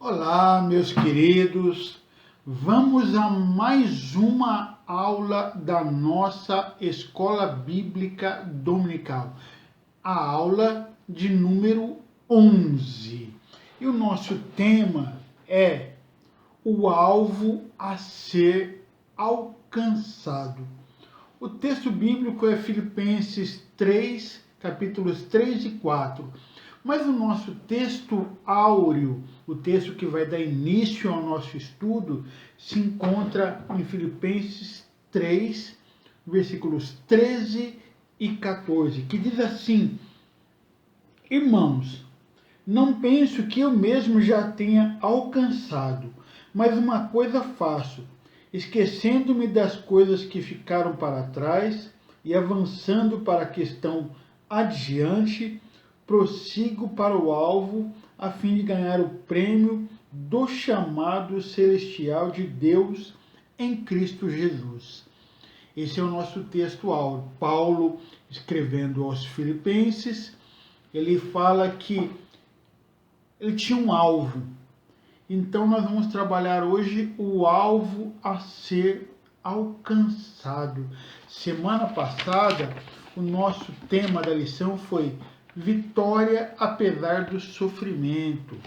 Olá, meus queridos. Vamos a mais uma aula da nossa Escola Bíblica Dominical, a aula de número 11. E o nosso tema é o alvo a ser alcançado. O texto bíblico é Filipenses 3, capítulos 3 e 4. Mas o nosso texto áureo, o texto que vai dar início ao nosso estudo, se encontra em Filipenses 3, versículos 13 e 14, que diz assim: Irmãos, não penso que eu mesmo já tenha alcançado, mas uma coisa faço, esquecendo-me das coisas que ficaram para trás e avançando para a questão adiante, prossigo para o alvo, a fim de ganhar o prêmio do chamado celestial de Deus em Cristo Jesus. Esse é o nosso texto áureo. Paulo, escrevendo aos Filipenses, ele fala que ele tinha um alvo. Então nós vamos trabalhar hoje o alvo a ser alcançado. Semana passada, o nosso tema da lição foi vitória apesar do sofrimento.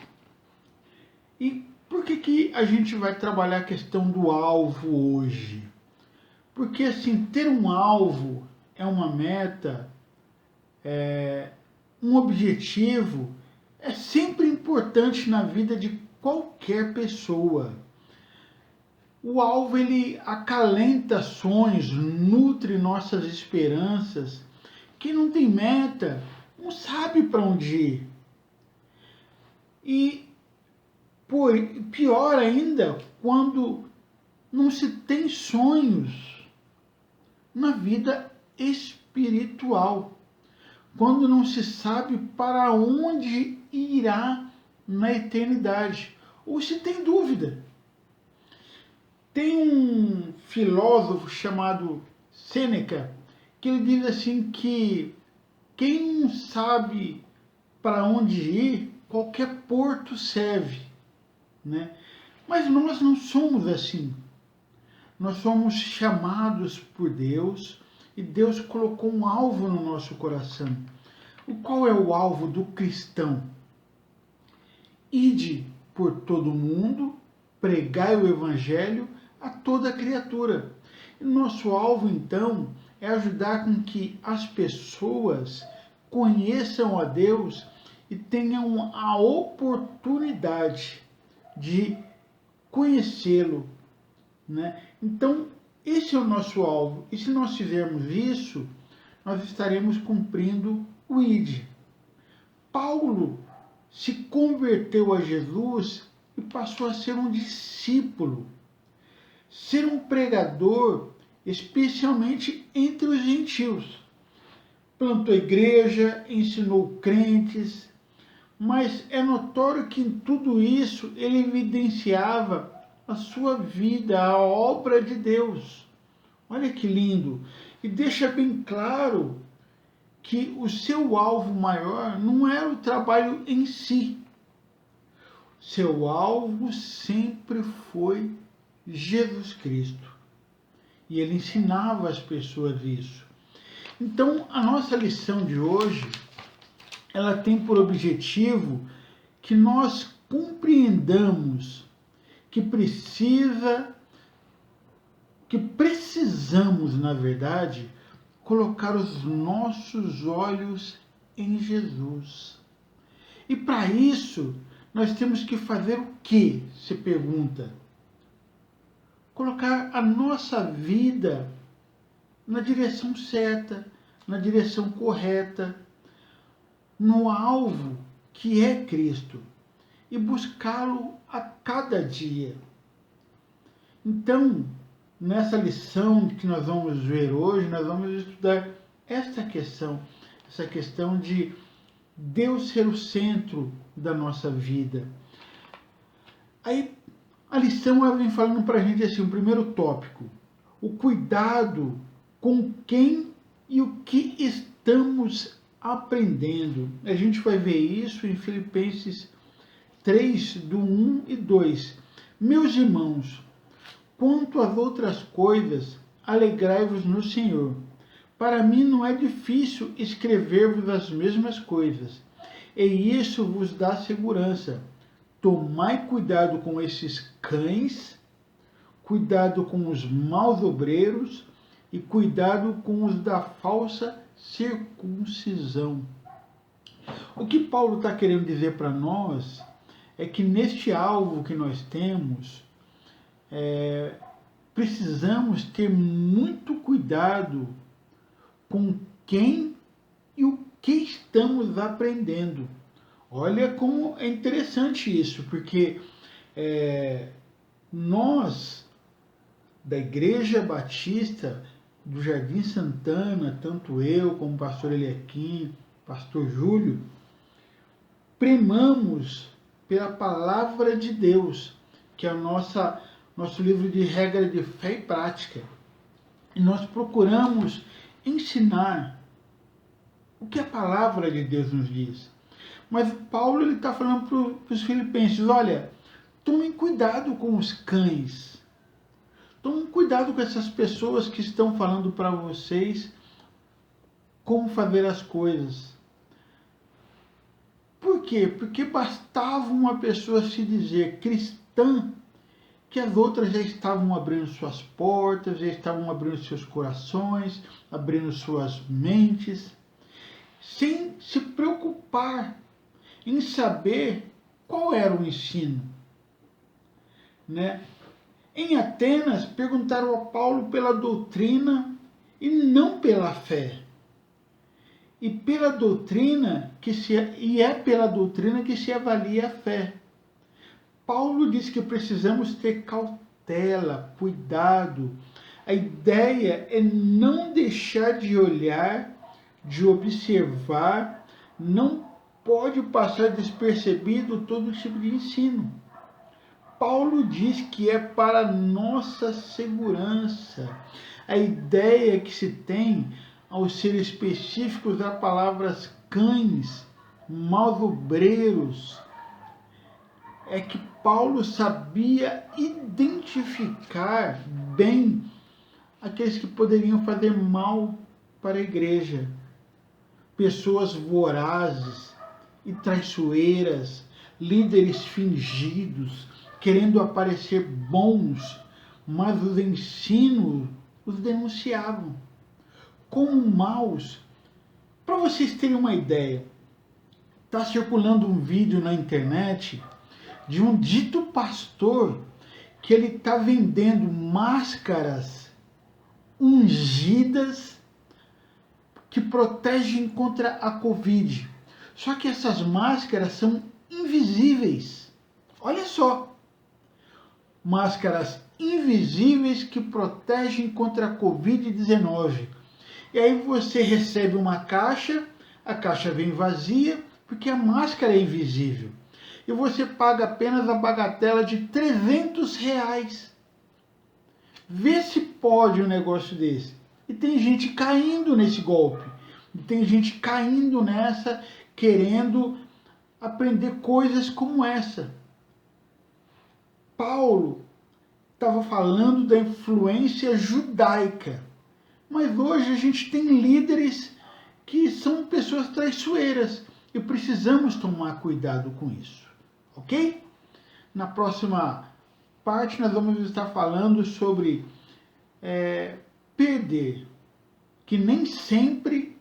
E por que a gente vai trabalhar a questão do alvo hoje? Porque assim, ter um alvo é uma meta, um objetivo, é sempre importante na vida de qualquer pessoa. O alvo, ele acalenta sonhos, nutre nossas esperanças. Quem não tem meta não sabe para onde ir. E pior ainda, quando não se tem sonhos na vida espiritual. Quando não se sabe para onde irá na eternidade. Ou se tem dúvida. Tem um filósofo chamado Sêneca que ele diz assim que quem não sabe para onde ir, qualquer porto serve, né? Mas nós não somos assim. Nós somos chamados por Deus e Deus colocou um alvo no nosso coração. Qual é o alvo do cristão? Ide por todo mundo, pregai o evangelho a toda criatura. E nosso alvo, então, é ajudar com que as pessoas conheçam a Deus e tenham a oportunidade de conhecê-lo, né? Então, esse é o nosso alvo. E se nós fizermos isso, nós estaremos cumprindo o ID. Paulo se converteu a Jesus e passou a ser um discípulo, ser um pregador, especialmente entre os gentios. Plantou igreja, ensinou crentes, mas é notório que em tudo isso ele evidenciava a sua vida, a obra de Deus. Olha que lindo! E deixa bem claro que o seu alvo maior não era o trabalho em si. Seu alvo sempre foi Jesus Cristo. E ele ensinava as pessoas isso. Então, a nossa lição de hoje, ela tem por objetivo que nós compreendamos que precisamos, na verdade, colocar os nossos olhos em Jesus. E para isso, nós temos que fazer o quê? Se pergunta. Colocar a nossa vida na direção certa, na direção correta, no alvo que é Cristo, e buscá-lo a cada dia. Então, nessa lição que nós vamos ver hoje, nós vamos estudar essa questão de Deus ser o centro da nossa vida. Aí, a lição ela vem falando para a gente assim, o primeiro tópico, o cuidado com quem e o que estamos aprendendo. A gente vai ver isso em Filipenses 3, do 1 e 2. Meus irmãos, quanto às outras coisas, alegrai-vos no Senhor. Para mim não é difícil escrever-vos as mesmas coisas, e isso vos dá segurança. Tomai cuidado com esses cães, cuidado com os maus obreiros e cuidado com os da falsa circuncisão. O que Paulo está querendo dizer para nós é que neste alvo que nós temos, precisamos ter muito cuidado com quem e o que estamos aprendendo. Olha como é interessante isso, porque nós, da Igreja Batista do Jardim Santana, tanto eu como o pastor Eliakim, pastor Júlio, primamos pela palavra de Deus, que é o nosso livro de regra de fé e prática. E nós procuramos ensinar o que a palavra de Deus nos diz. Mas Paulo está falando para os filipenses, olha, tomem cuidado com os cães. Tomem cuidado com essas pessoas que estão falando para vocês como fazer as coisas. Por quê? Porque bastava uma pessoa se dizer cristã, que as outras já estavam abrindo suas portas, já estavam abrindo seus corações, abrindo suas mentes, sem se preocupar em saber qual era o ensino. Né? Em Atenas, perguntaram a Paulo pela doutrina e não pela fé. E pela doutrina é pela doutrina que se avalia a fé. Paulo diz que precisamos ter cautela, cuidado. A ideia é não deixar de olhar, de observar, não pode passar despercebido todo tipo de ensino. Paulo diz que é para nossa segurança. A ideia que se tem ao ser específicos das palavras cães, maus obreiros, é que Paulo sabia identificar bem aqueles que poderiam fazer mal para a igreja. Pessoas vorazes e traiçoeiras, líderes fingidos, querendo aparecer bons, mas os ensinos os denunciavam como maus. Para vocês terem uma ideia, está circulando um vídeo na internet de um dito pastor que ele está vendendo máscaras ungidas que protegem contra a Covid. Só que essas máscaras são invisíveis. Olha só. Máscaras invisíveis que protegem contra a Covid-19. E aí você recebe uma caixa, a caixa vem vazia, porque a máscara é invisível. E você paga apenas a bagatela de R$300. Vê se pode um negócio desse. E tem gente caindo nesse golpe. E tem gente caindo nessa, querendo aprender coisas como essa. Paulo estava falando da influência judaica. Mas hoje a gente tem líderes que são pessoas traiçoeiras. E precisamos tomar cuidado com isso. Ok? Na próxima parte nós vamos estar falando sobre perder, que nem sempre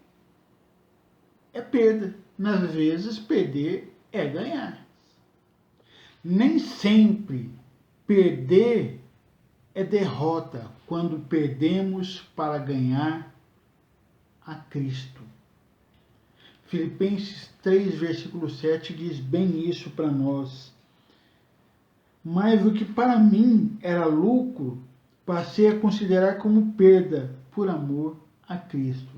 é perda. Às vezes perder é ganhar. Nem sempre perder é derrota quando perdemos para ganhar a Cristo. Filipenses 3, versículo 7 diz bem isso para nós. Mas o que para mim era lucro, passei a considerar como perda por amor a Cristo.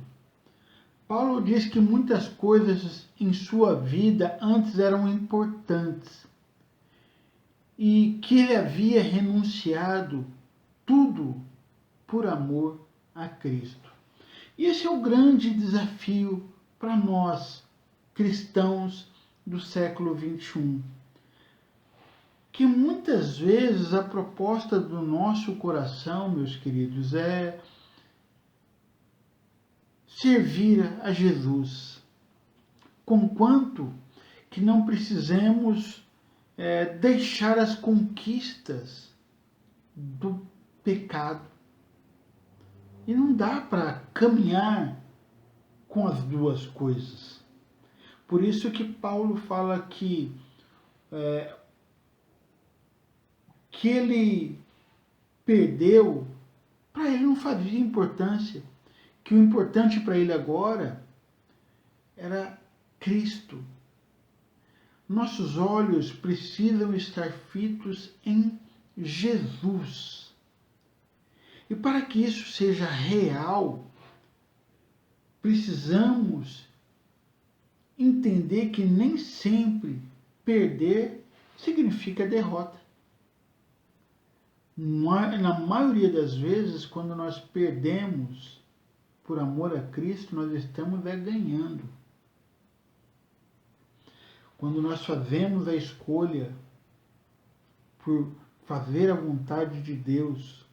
Paulo diz que muitas coisas em sua vida antes eram importantes e que ele havia renunciado tudo por amor a Cristo. E esse é o grande desafio para nós, cristãos do século XXI. que muitas vezes a proposta do nosso coração, meus queridos, é servir a Jesus, conquanto que não precisemos deixar as conquistas do pecado. E não dá para caminhar com as duas coisas. Por isso que Paulo fala que ele perdeu, para ele não fazia importância, que o importante para ele agora era Cristo. Nossos olhos precisam estar fitos em Jesus. E para que isso seja real, precisamos entender que nem sempre perder significa derrota. Na maioria das vezes, quando nós perdemos por amor a Cristo, nós estamos ganhando. Quando nós fazemos a escolha por fazer a vontade de Deus,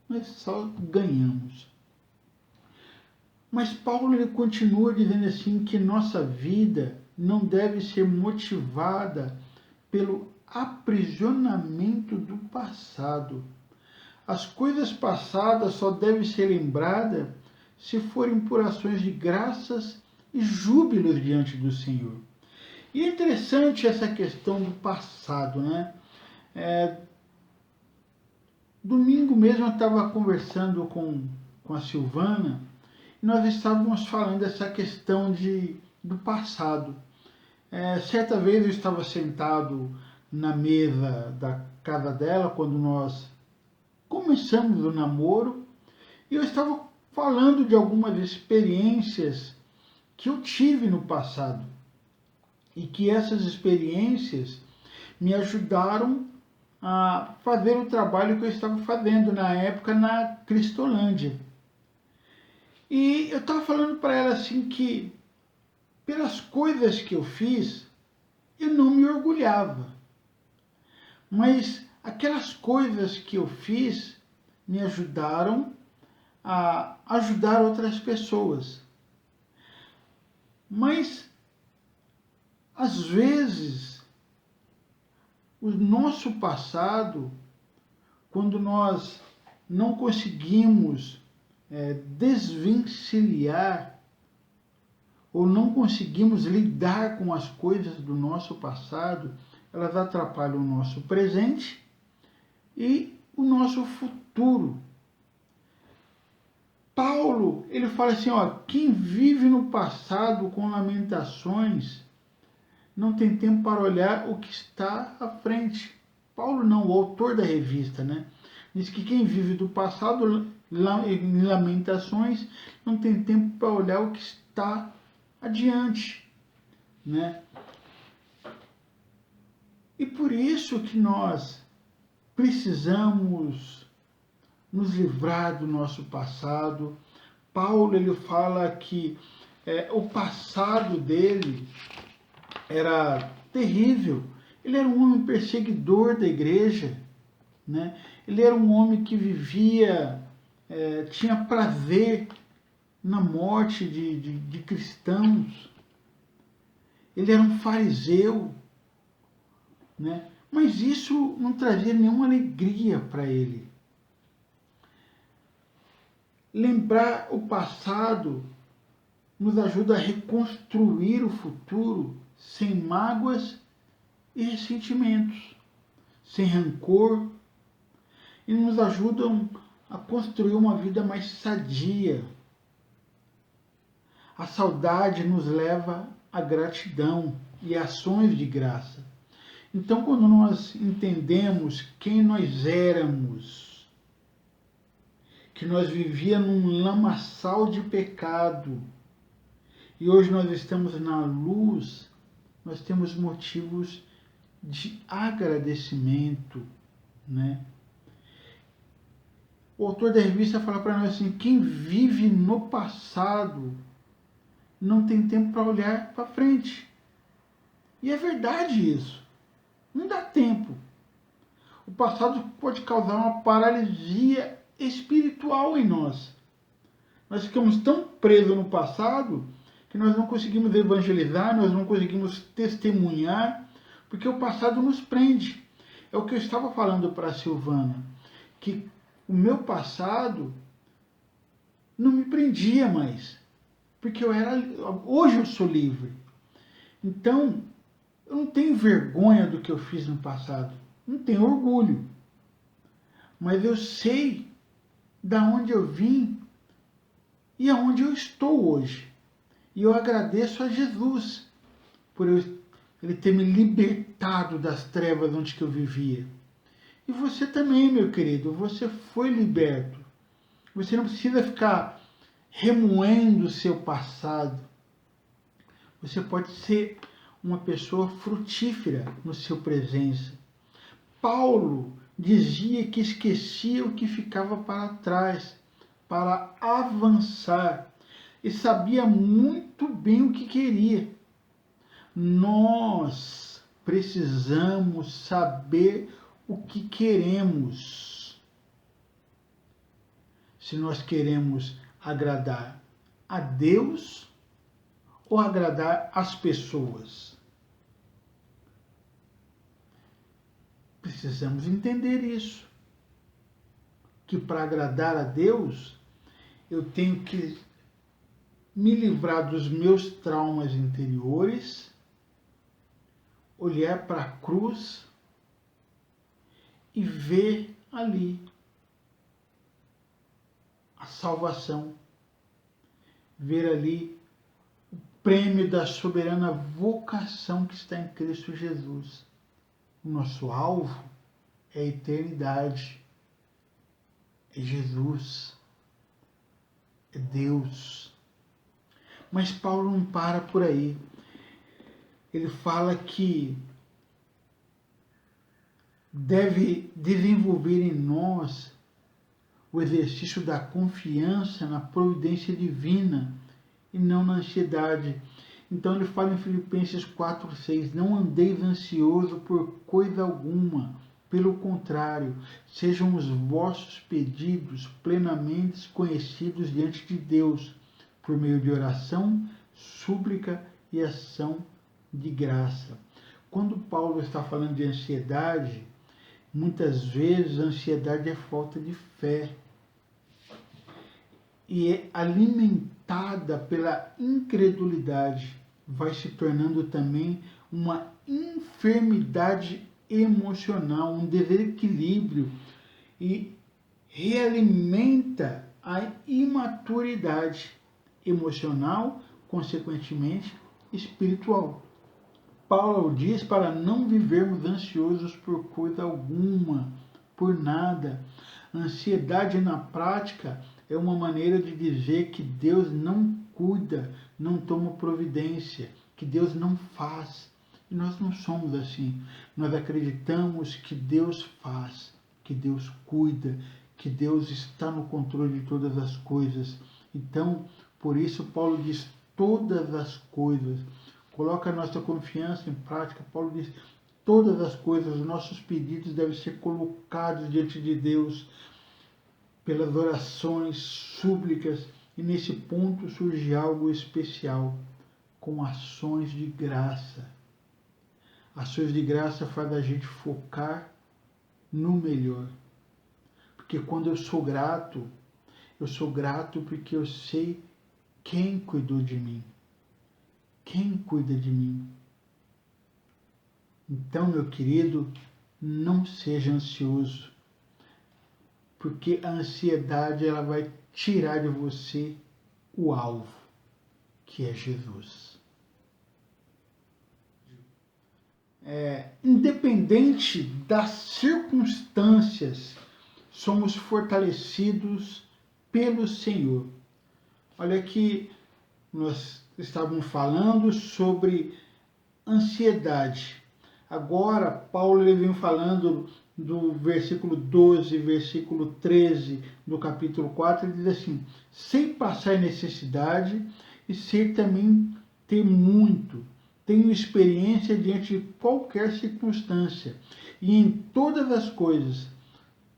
nós só ganhamos. Mas Paulo ele continua dizendo assim que nossa vida não deve ser motivada pelo aprisionamento do passado. As coisas passadas só devem ser lembradas se forem por ações de graças e júbilos diante do Senhor. E é interessante essa questão do passado, né? Domingo mesmo eu estava conversando com a Silvana e nós estávamos falando dessa questão do passado. Certa vez eu estava sentado na mesa da casa dela quando nós começamos o namoro e eu estava falando de algumas experiências que eu tive no passado e que essas experiências me ajudaram a fazer o trabalho que eu estava fazendo na época na Cristolândia. E eu estava falando para ela assim que pelas coisas que eu fiz, eu não me orgulhava. Mas aquelas coisas que eu fiz me ajudaram a ajudar outras pessoas. Mas, às vezes, o nosso passado, quando nós não conseguimos desvencilhar ou não conseguimos lidar com as coisas do nosso passado, elas atrapalham o nosso presente e o nosso futuro. Paulo, ele fala assim, quem vive no passado com lamentações não tem tempo para olhar o que está à frente. Paulo não, o autor da revista, né? Diz que quem vive do passado em lamentações não tem tempo para olhar o que está adiante, né? E por isso que nós precisamos nos livrar do nosso passado. Paulo ele fala que o passado dele era terrível. Ele era um homem perseguidor da igreja, né? Ele era um homem que vivia, tinha prazer na morte de cristãos. Ele era um fariseu, né? Mas isso não trazia nenhuma alegria para ele. Lembrar o passado nos ajuda a reconstruir o futuro sem mágoas e ressentimentos, sem rancor, e nos ajudam a construir uma vida mais sadia. A saudade nos leva à gratidão e ações de graça. Então, quando nós entendemos quem nós éramos, que nós vivíamos num lamaçal de pecado, e hoje nós estamos na luz, nós temos motivos de agradecimento, né? O autor da revista fala para nós assim, quem vive no passado não tem tempo para olhar para frente. E é verdade isso. Não dá tempo. O passado pode causar uma paralisia espiritual em nós. Nós ficamos tão presos no passado que nós não conseguimos evangelizar, nós não conseguimos testemunhar, porque o passado nos prende. É o que eu estava falando para a Silvana, que o meu passado não me prendia mais, porque hoje eu sou livre. Então, eu não tenho vergonha do que eu fiz no passado, não tenho orgulho, mas eu sei da onde eu vim e aonde eu estou hoje. E eu agradeço a Jesus por ele ter me libertado das trevas onde que eu vivia. E você também, meu querido, você foi liberto. Você não precisa ficar remoendo o seu passado. Você pode ser uma pessoa frutífera no seu presença. Paulo dizia que esquecia o que ficava para trás, para avançar, e sabia muito bem o que queria. Nós precisamos saber o que queremos. Se nós queremos agradar a Deus ou agradar as pessoas. Precisamos entender isso. Que para agradar a Deus, eu tenho que me livrar dos meus traumas interiores, olhar para a cruz e ver ali a salvação, ver ali o prêmio da soberana vocação que está em Cristo Jesus. O nosso alvo é a eternidade, é Jesus, é Deus. Mas Paulo não para por aí. Ele fala que deve desenvolver em nós o exercício da confiança na providência divina e não na ansiedade. Então ele fala em Filipenses 4:6, não andeis ansioso por coisa alguma, pelo contrário, sejam os vossos pedidos plenamente conhecidos diante de Deus, por meio de oração, súplica e ação de graça. Quando Paulo está falando de ansiedade, muitas vezes a ansiedade é falta de fé e é alimentada pela incredulidade, vai se tornando também uma enfermidade emocional, um desequilíbrio e realimenta a imaturidade emocional, consequentemente espiritual. Paulo diz para não vivermos ansiosos por coisa alguma, por nada. Ansiedade na prática é uma maneira de dizer que Deus não cuida, não toma providência, que Deus não faz. E nós não somos assim. Nós acreditamos que Deus faz, que Deus cuida, que Deus está no controle de todas as coisas. Então, por isso Paulo diz todas as coisas. Coloca a nossa confiança em prática. Paulo diz todas as coisas, os nossos pedidos devem ser colocados diante de Deus pelas orações, súplicas, e nesse ponto surge algo especial, com ações de graça. Ações de graça faz a gente focar no melhor. Porque quando eu sou grato porque eu sei quem cuidou de mim. Quem cuida de mim? Então, meu querido, não seja ansioso, porque a ansiedade ela vai tirar de você o alvo, que é Jesus. Independente das circunstâncias, somos fortalecidos pelo Senhor. Olha aqui, nós estávamos falando sobre ansiedade. Agora, Paulo ele vem falando do versículo 12, versículo 13 do capítulo 4, ele diz assim, sem passar necessidade e sem também ter muito, tenho experiência diante de qualquer circunstância e em todas as coisas,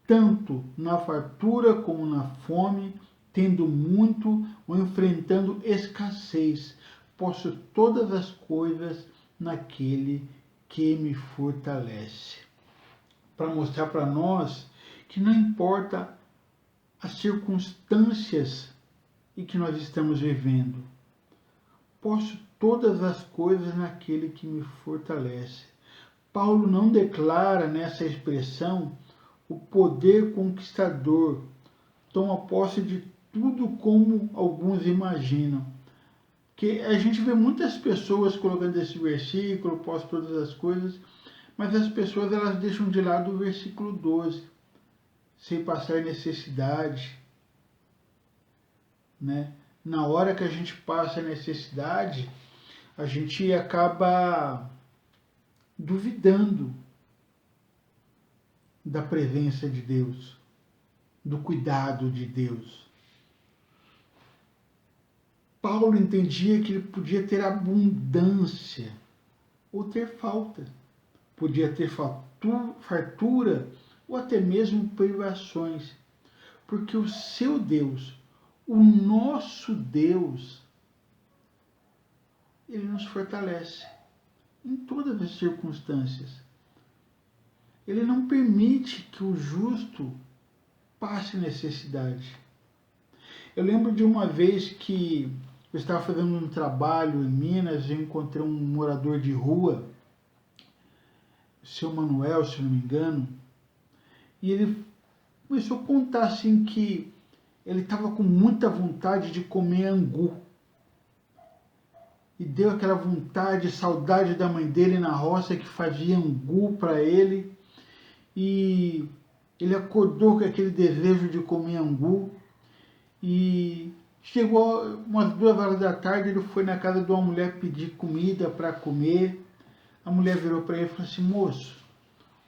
tanto na fartura como na fome, tendo muito ou enfrentando escassez, posso todas as coisas naquele que me fortalece. Para mostrar para nós que não importa as circunstâncias em que nós estamos vivendo, posso todas as coisas naquele que me fortalece. Paulo não declara nessa expressão o poder conquistador, toma posse de tudo como alguns imaginam. Que a gente vê muitas pessoas colocando esse versículo, posso todas as coisas, mas as pessoas elas deixam de lado o versículo 12, sem passar necessidade, né? Na hora que a gente passa a necessidade, a gente acaba duvidando da presença de Deus, do cuidado de Deus. Paulo entendia que ele podia ter abundância ou ter falta, podia ter fartura ou até mesmo privações, porque o seu Deus, o nosso Deus, ele nos fortalece em todas as circunstâncias. Ele não permite que o justo passe necessidade. Eu lembro de uma vez que eu estava fazendo um trabalho em Minas e encontrei um morador de rua, seu Manuel, se não me engano, e ele começou a contar assim que ele estava com muita vontade de comer angu. E deu aquela vontade, saudade da mãe dele na roça que fazia angu para ele. E ele acordou com aquele desejo de comer angu. E chegou umas 2 horas da tarde, ele foi na casa de uma mulher pedir comida para comer. A mulher virou para ele e falou assim: moço,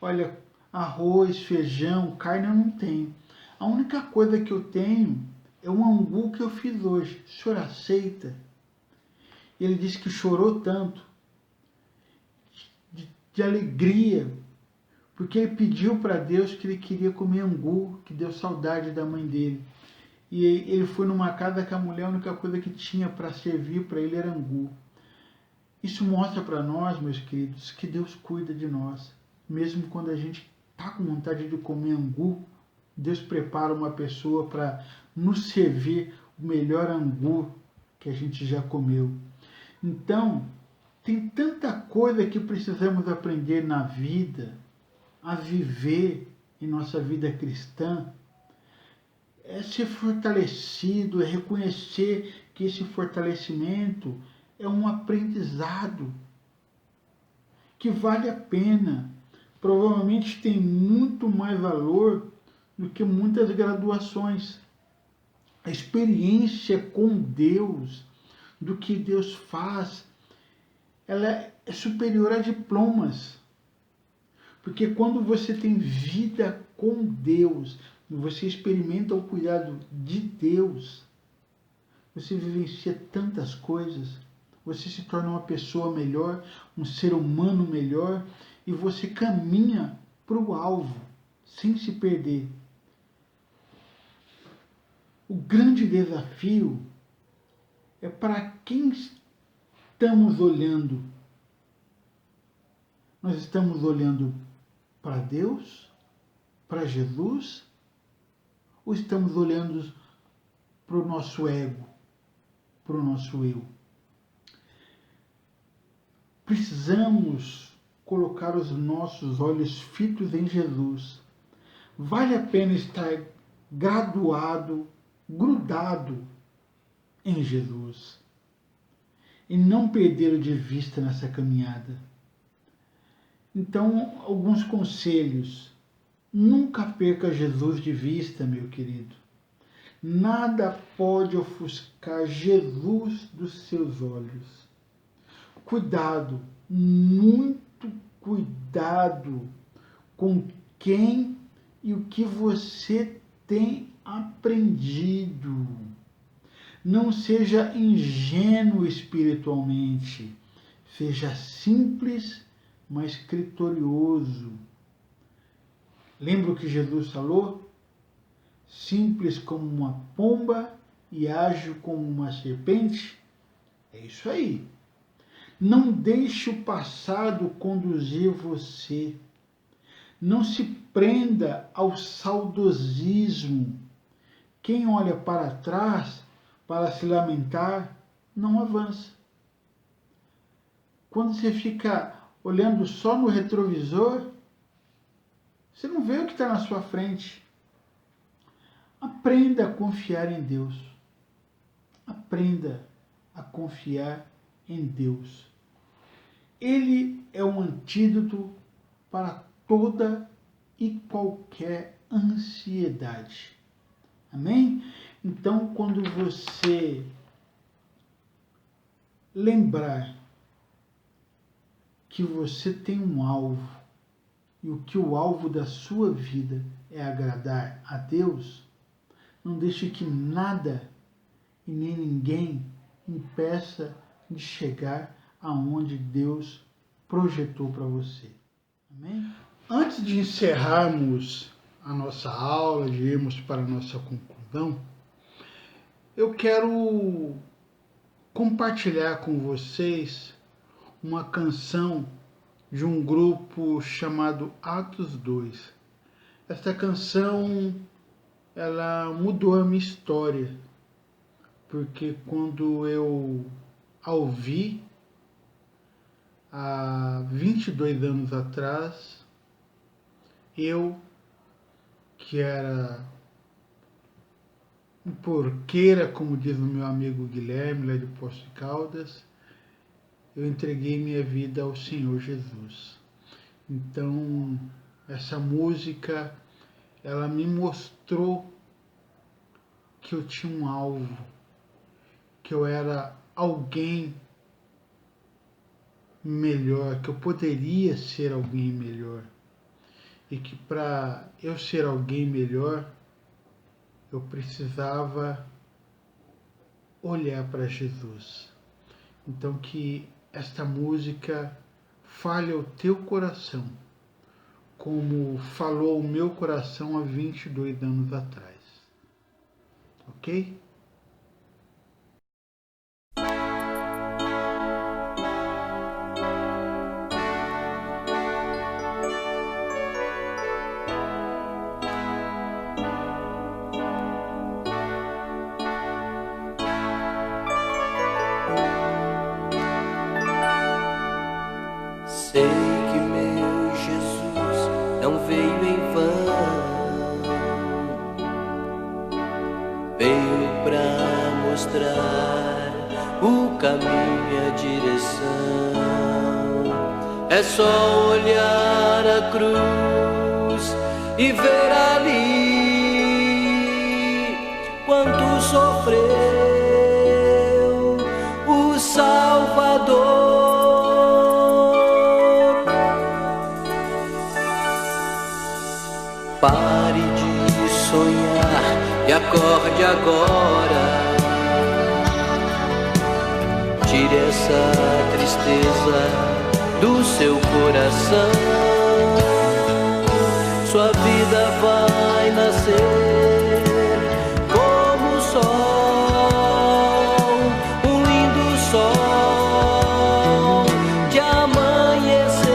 olha, arroz, feijão, carne eu não tenho. A única coisa que eu tenho é um angu que eu fiz hoje. O senhor aceita? E ele disse que chorou tanto de alegria, porque ele pediu para Deus que ele queria comer angu, que deu saudade da mãe dele. E ele foi numa casa que a mulher, a única coisa que tinha para servir para ele era angu. Isso mostra para nós, meus queridos, que Deus cuida de nós. Mesmo quando a gente está com vontade de comer angu, Deus prepara uma pessoa para nos servir o melhor angu que a gente já comeu. Então, tem tanta coisa que precisamos aprender na vida, a viver em nossa vida cristã. É ser fortalecido, é reconhecer que esse fortalecimento é um aprendizado que vale a pena. Provavelmente tem muito mais valor do que muitas graduações. A experiência com Deus, do que Deus faz, ela é superior a diplomas. Porque quando você tem vida com Deus, você experimenta o cuidado de Deus, você vivencia tantas coisas, você se torna uma pessoa melhor, um ser humano melhor, e você caminha para o alvo, sem se perder. O grande desafio é para quem estamos olhando. Nós estamos olhando para Deus, para Jesus, ou estamos olhando para o nosso ego, para o nosso eu? Precisamos colocar os nossos olhos fitos em Jesus. Vale a pena estar graduado, grudado em Jesus e não perdê-lo de vista nessa caminhada. Então, alguns conselhos. Nunca perca Jesus de vista, meu querido. Nada pode ofuscar Jesus dos seus olhos. Cuidado, muito cuidado com quem e o que você tem aprendido. Não seja ingênuo espiritualmente. Seja simples, mas criterioso. Lembra o que Jesus falou? Simples como uma pomba e ágil como uma serpente? É isso aí. Não deixe o passado conduzir você. Não se prenda ao saudosismo. Quem olha para trás para se lamentar, não avança. Quando você fica olhando só no retrovisor, você não vê o que está na sua frente. Aprenda a confiar em Deus. Aprenda a confiar em Deus. Ele é um antídoto para toda e qualquer ansiedade. Amém? Então, quando você lembrar que você tem um alvo e o que o alvo da sua vida é agradar a Deus, não deixe que nada e nem ninguém impeça de chegar aonde Deus projetou para você. Amém? Antes de encerrarmos a nossa aula, de irmos para a nossa conclusão, eu quero compartilhar com vocês uma canção de um grupo chamado Atos 2. Esta canção, ela mudou a minha história, porque quando eu a ouvi, há 22 anos atrás, eu, que era um porqueira, como diz o meu amigo Guilherme, lá de Poços de Caldas, eu entreguei minha vida ao Senhor Jesus. Então, essa música, ela me mostrou que eu tinha um alvo, que eu era alguém melhor, que eu poderia ser alguém melhor. E que para eu ser alguém melhor, eu precisava olhar para Jesus. Então que esta música fale ao teu coração, como falou o meu coração há 22 anos atrás. Ok? Sei que meu Jesus não veio em vão, veio pra mostrar o caminho e a direção. É só olhar a cruz e ver ali quanto sofreu o Salvador. Pare de sonhar e acorde agora. Tire essa tristeza do seu coração. Sua vida vai nascer como o sol, um lindo sol de amanhecer.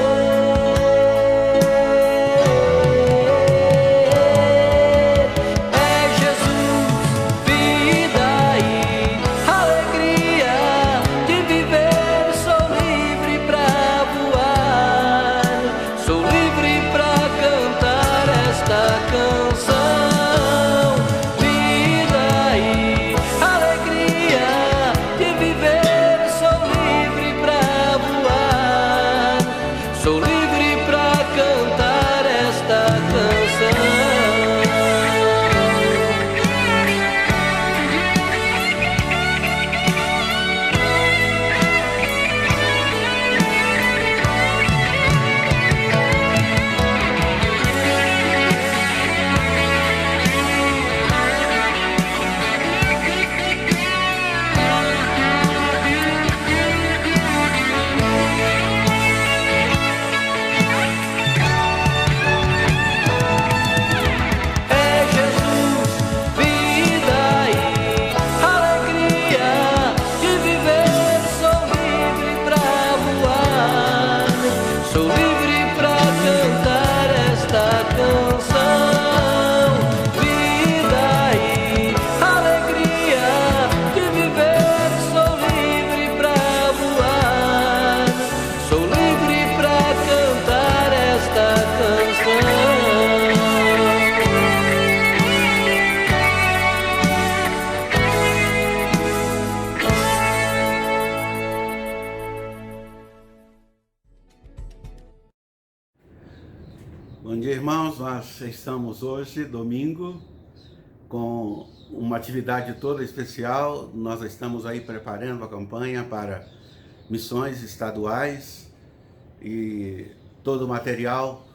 É Jesus, vida e alegria de viver. Sou livre pra voar, sou livre pra cantar esta canção. dia, irmãos. Nós estamos hoje, domingo, com uma atividade toda especial. Nós estamos aí preparando a campanha para missões estaduais e todo o material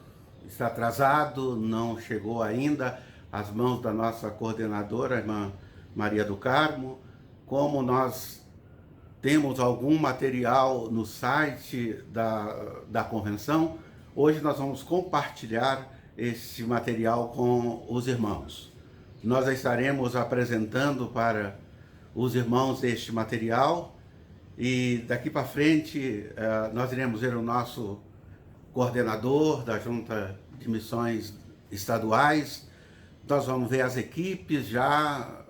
está atrasado, não chegou ainda às mãos da nossa coordenadora, a irmã Maria do Carmo. Como nós temos algum material no site da convenção, hoje nós vamos compartilhar esse material com os irmãos. Nós estaremos apresentando para os irmãos este material e daqui para frente nós iremos ver o nosso coordenador da Junta de Missões Estaduais. Nós vamos ver as equipes já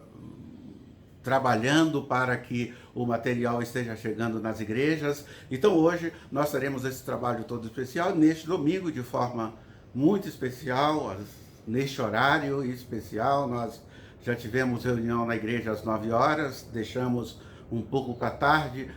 trabalhando para que o material esteja chegando nas igrejas. Então hoje nós teremos esse trabalho todo especial, neste domingo, de forma muito especial, neste horário especial. Nós já tivemos reunião na igreja às 9 horas, deixamos um pouco para tarde,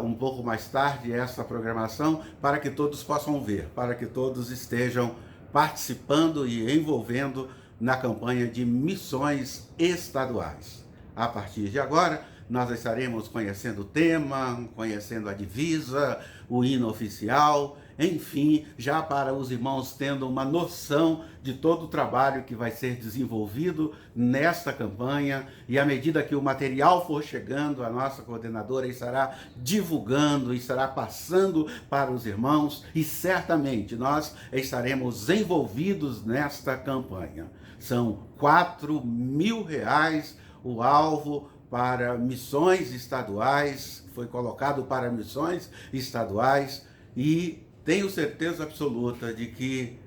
um pouco mais tarde essa programação, para que todos possam ver, para que todos estejam participando e envolvendo na campanha de missões estaduais. A partir de agora, nós estaremos conhecendo o tema, conhecendo a divisa, o hino oficial, enfim, já para os irmãos tendo uma noção de todo o trabalho que vai ser desenvolvido nesta campanha. E à medida que o material for chegando, a nossa coordenadora estará divulgando, estará passando para os irmãos, e certamente nós estaremos envolvidos nesta campanha. São R$4.000 o alvo para missões estaduais, foi colocado para missões estaduais, e tenho certeza absoluta de que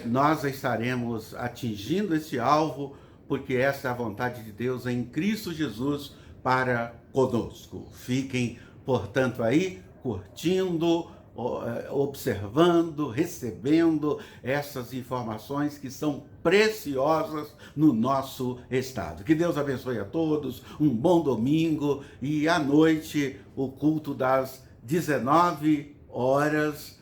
nós estaremos atingindo esse alvo, porque essa é a vontade de Deus em Cristo Jesus para conosco. Fiquem, portanto, aí curtindo, observando, recebendo essas informações que são preciosas no nosso estado. Que Deus abençoe a todos, um bom domingo, e à noite o culto das 19 horas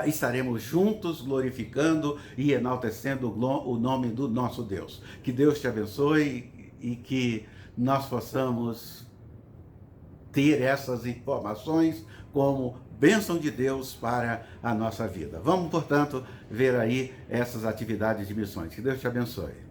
estaremos juntos glorificando e enaltecendo o nome do nosso Deus. Que Deus te abençoe e que nós possamos ter essas informações como bênção de Deus para a nossa vida. Vamos, portanto, ver aí essas atividades de missões. Que Deus te abençoe.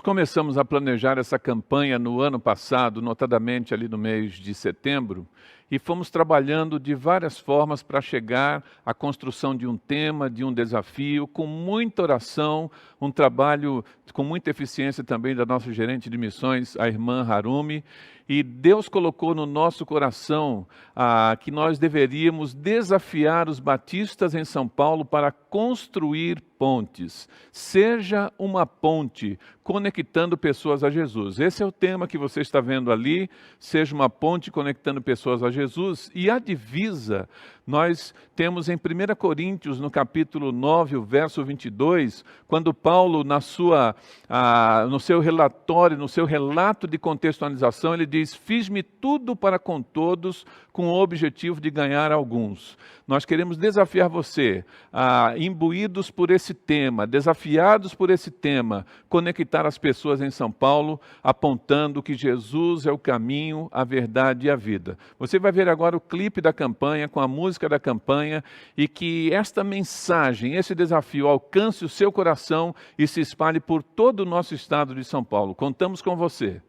começamos a planejar essa campanha no ano passado, notadamente ali no mês de setembro, e fomos trabalhando de várias formas para chegar à construção de um tema, de um desafio, com muita oração, um trabalho com muita eficiência também da nossa gerente de missões, a irmã Harumi. E Deus colocou no nosso coração que nós deveríamos desafiar os batistas em São Paulo para construir pontes. Seja uma ponte conectando pessoas a Jesus. Esse é o tema que você está vendo ali. Seja uma ponte conectando pessoas a Jesus. E a divisa, nós temos em 1 Coríntios, no capítulo 9, o verso 22, quando Paulo, no seu relatório, no seu relato de contextualização, ele diz: fiz-me tudo para com todos, com o objetivo de ganhar alguns. Nós queremos desafiar você, imbuídos por esse tema, desafiados por esse tema, conectar as pessoas em São Paulo, apontando que Jesus é o caminho, a verdade e a vida. Você vai ver agora o clipe da campanha, com a música da campanha, e que esta mensagem, esse desafio alcance o seu coração e se espalhe por todo o nosso estado de São Paulo. Contamos com você.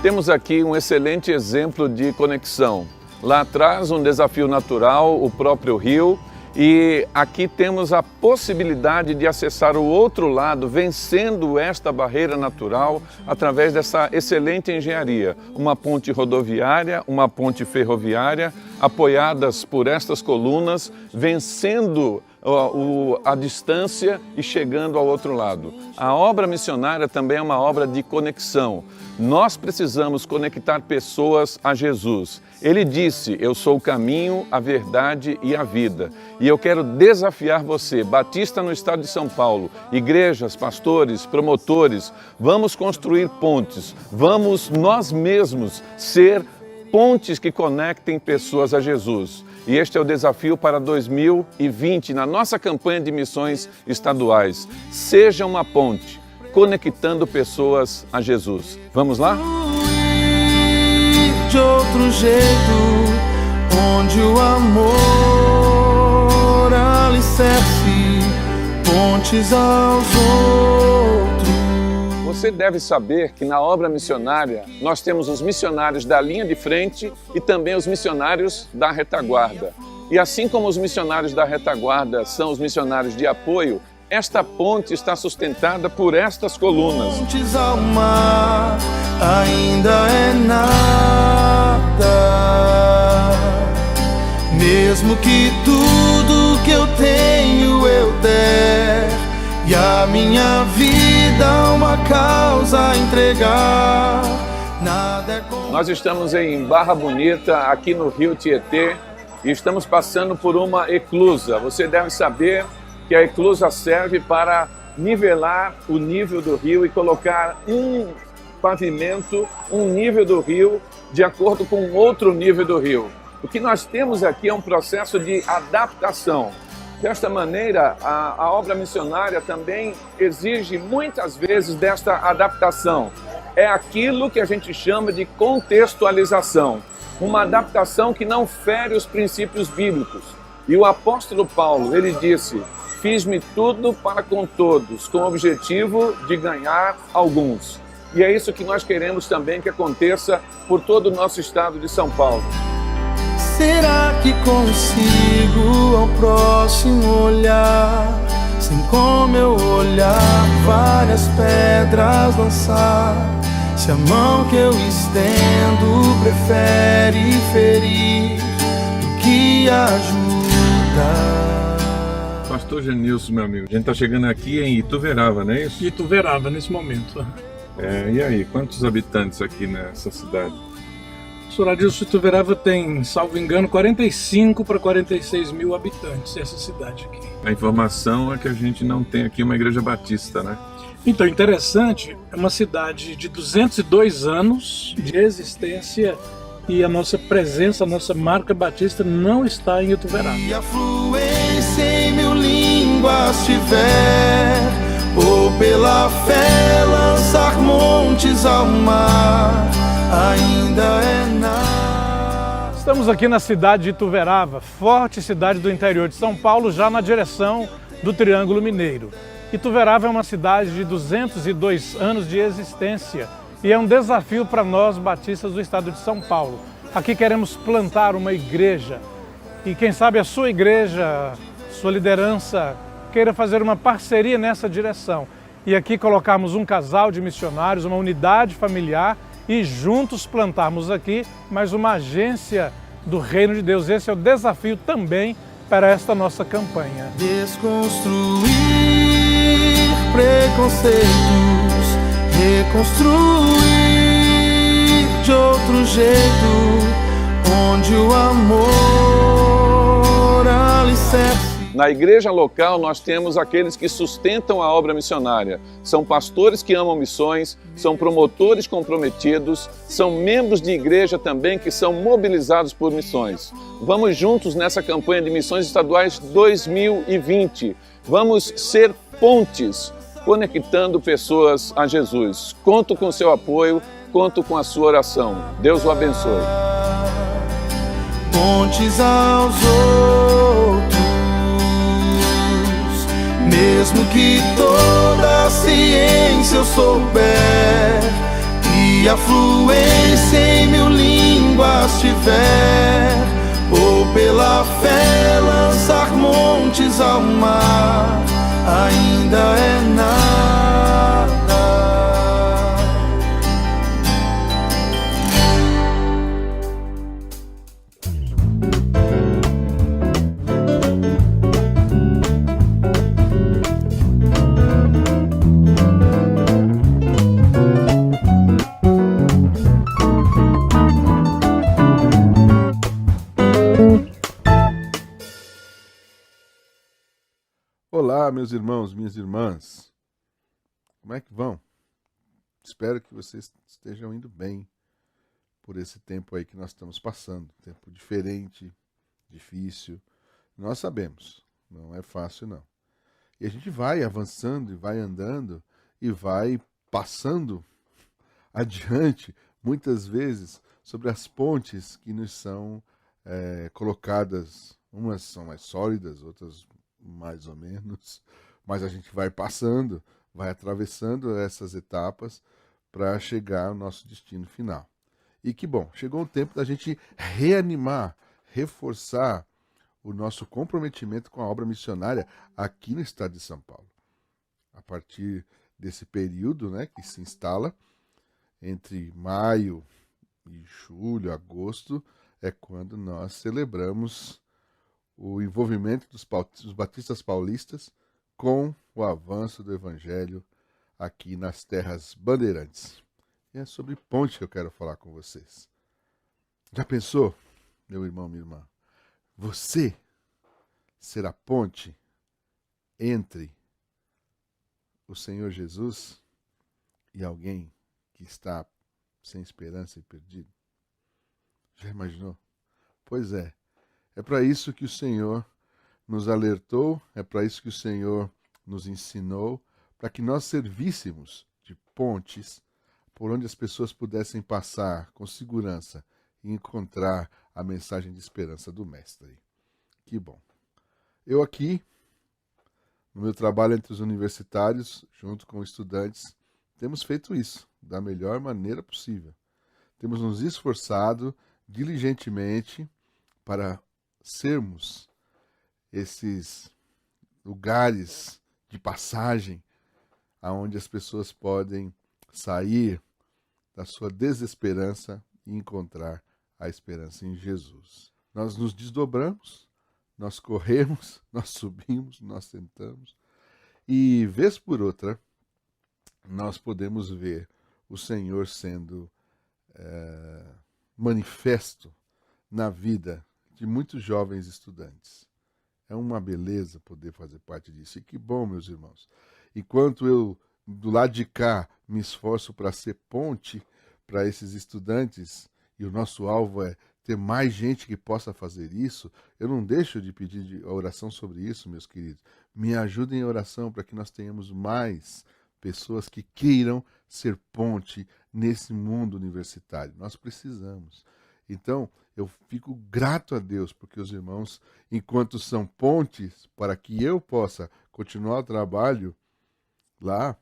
Temos aqui um excelente exemplo de conexão. Lá atrás, um desafio natural, o próprio rio, e aqui temos a possibilidade de acessar o outro lado, vencendo esta barreira natural através dessa excelente engenharia. Uma ponte rodoviária, uma ponte ferroviária, apoiadas por estas colunas, vencendo a distância e chegando ao outro lado. A obra missionária também é uma obra de conexão. Nós precisamos conectar pessoas a Jesus. Ele disse: eu sou o caminho, a verdade e a vida. E eu quero desafiar você, batista no estado de São Paulo, igrejas, pastores, promotores, vamos construir pontes, vamos nós mesmos ser pontes que conectem pessoas a Jesus. E este é o desafio para 2020, na nossa campanha de missões estaduais. Seja uma ponte, conectando pessoas a Jesus. Vamos lá? De outro jeito, onde o amor alicerce pontes aos outros. Você deve saber que na obra missionária nós temos os missionários da linha de frente e também os missionários da retaguarda. E assim como os missionários da retaguarda são os missionários de apoio, esta ponte está sustentada por estas colunas. Pontes ao mar ainda é nada, mesmo que tudo que eu tenho eu der e a minha vida uma causa entregar, nada é como... Nós estamos em Barra Bonita, aqui no Rio Tietê, e estamos passando por uma eclusa. Você deve saber que a eclusa serve para nivelar o nível do rio e colocar um pavimento, um nível do rio, de acordo com outro nível do rio. O que nós temos aqui é um processo de adaptação. Desta maneira, a obra missionária também exige muitas vezes desta adaptação. É aquilo que a gente chama de contextualização. Uma adaptação que não fere os princípios bíblicos. E o apóstolo Paulo, ele disse: fiz-me tudo para com todos, com o objetivo de ganhar alguns. E é isso que nós queremos também que aconteça por todo o nosso estado de São Paulo. Será que consigo ao próximo olhar, sem como eu olhar, várias pedras lançar? Se a mão que eu estendo prefere ferir do que ajudar. Pastor Genilson, meu amigo, a gente está chegando aqui em Ituverava, não é isso? Ituverava, nesse momento. E aí, quantos habitantes aqui nessa cidade? Soradilson, Ituverava tem, salvo engano, 45 para 46 mil habitantes, essa cidade aqui. A informação é que a gente não tem aqui uma igreja batista, né? Então, interessante, é uma cidade de 202 anos de existência e a nossa presença, a nossa marca batista não está em Ituverava. E a fluência em mil línguas tiver, ou pela fé lançar montes ao mar, ainda é nada. Estamos aqui na cidade de Ituverava, forte cidade do interior de São Paulo, já na direção do Triângulo Mineiro. Ituverava é uma cidade de 202 anos de existência e é um desafio para nós batistas do estado de São Paulo. Aqui queremos plantar uma igreja e quem sabe a sua igreja, sua liderança, queira fazer uma parceria nessa direção. E aqui colocarmos um casal de missionários, uma unidade familiar e juntos plantarmos aqui mais uma agência do Reino de Deus. Esse é o desafio também para esta nossa campanha. Desconstruir preconceitos, reconstruir de outro jeito, onde o amor alicerce. Na igreja local, nós temos aqueles que sustentam a obra missionária. São pastores que amam missões, são promotores comprometidos, são membros de igreja também que são mobilizados por missões. Vamos juntos nessa campanha de Missões Estaduais 2020. Vamos ser pontes, conectando pessoas a Jesus. Conto com seu apoio, conto com a sua oração. Deus o abençoe. Pontes aos outros, mesmo que toda a ciência eu souber e a fluência em mil línguas tiver, ou pela fé lançar montes ao mar, ainda é nada. Olá, meus irmãos, minhas irmãs. Como é que vão? Espero que vocês estejam indo bem por esse tempo aí que nós estamos passando. Tempo diferente, difícil. Nós sabemos, não é fácil não. E a gente vai avançando e vai andando e vai passando adiante, muitas vezes, sobre as pontes que nos são colocadas. Umas são mais sólidas, outras mais ou menos, mas a gente vai passando, vai atravessando essas etapas para chegar ao nosso destino final. E que bom, chegou o tempo da gente reanimar, reforçar o nosso comprometimento com a obra missionária aqui no estado de São Paulo. A partir desse período, né, que se instala entre maio e julho, agosto, é quando nós celebramos o envolvimento dos batistas paulistas com o avanço do evangelho aqui nas terras bandeirantes. E é sobre ponte que eu quero falar com vocês. Já pensou, meu irmão, minha irmã? Você será ponte entre o Senhor Jesus e alguém que está sem esperança e perdido? Já imaginou? Pois é. É para isso que o Senhor nos alertou, é para isso que o Senhor nos ensinou, para que nós servíssemos de pontes por onde as pessoas pudessem passar com segurança e encontrar a mensagem de esperança do Mestre. Que bom. Eu aqui, no meu trabalho entre os universitários, junto com estudantes, temos feito isso da melhor maneira possível. Temos nos esforçado diligentemente para sermos esses lugares de passagem aonde as pessoas podem sair da sua desesperança e encontrar a esperança em Jesus. Nós nos desdobramos, nós corremos, nós subimos, nós sentamos e, vez por outra, nós podemos ver o Senhor sendo manifesto na vida de muitos jovens estudantes. É uma beleza poder fazer parte disso. E que bom, meus irmãos. Enquanto eu do lado de cá me esforço para ser ponte para esses estudantes, e o nosso alvo é ter mais gente que possa fazer isso, eu não deixo de pedir a oração sobre isso, meus queridos. Me ajudem em oração para que nós tenhamos mais pessoas que queiram ser ponte nesse mundo universitário. Nós precisamos. Então, eu fico grato a Deus, porque os irmãos, enquanto são pontes para que eu possa continuar o trabalho lá,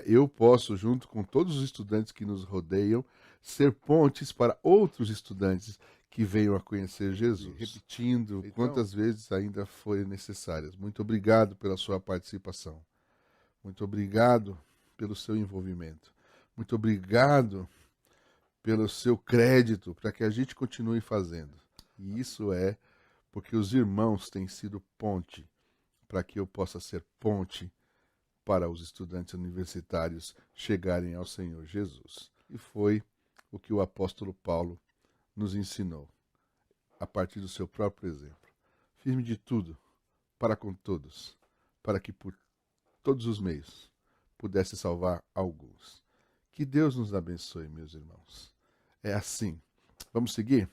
eu posso, junto com todos os estudantes que nos rodeiam, ser pontes para outros estudantes que venham a conhecer Jesus. Repetindo quantas vezes ainda forem necessárias. Muito obrigado pela sua participação. Muito obrigado pelo seu envolvimento. Muito obrigado pelo seu crédito para que a gente continue fazendo. E isso é porque os irmãos têm sido ponte para que eu possa ser ponte para os estudantes universitários chegarem ao Senhor Jesus. E foi o que o apóstolo Paulo nos ensinou, a partir do seu próprio exemplo. Firme de tudo, para com todos, para que por todos os meios pudesse salvar alguns. Que Deus nos abençoe, meus irmãos. É assim. Vamos seguir?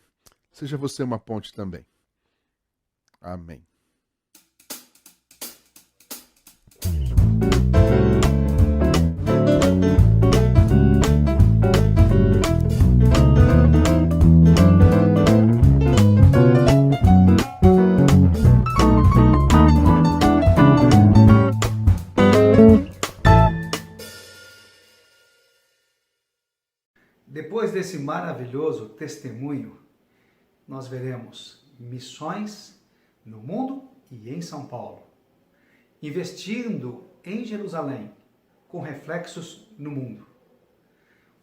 Seja você uma ponte também. Amém. Depois desse maravilhoso testemunho, nós veremos missões no mundo e em São Paulo, investindo em Jerusalém, com reflexos no mundo.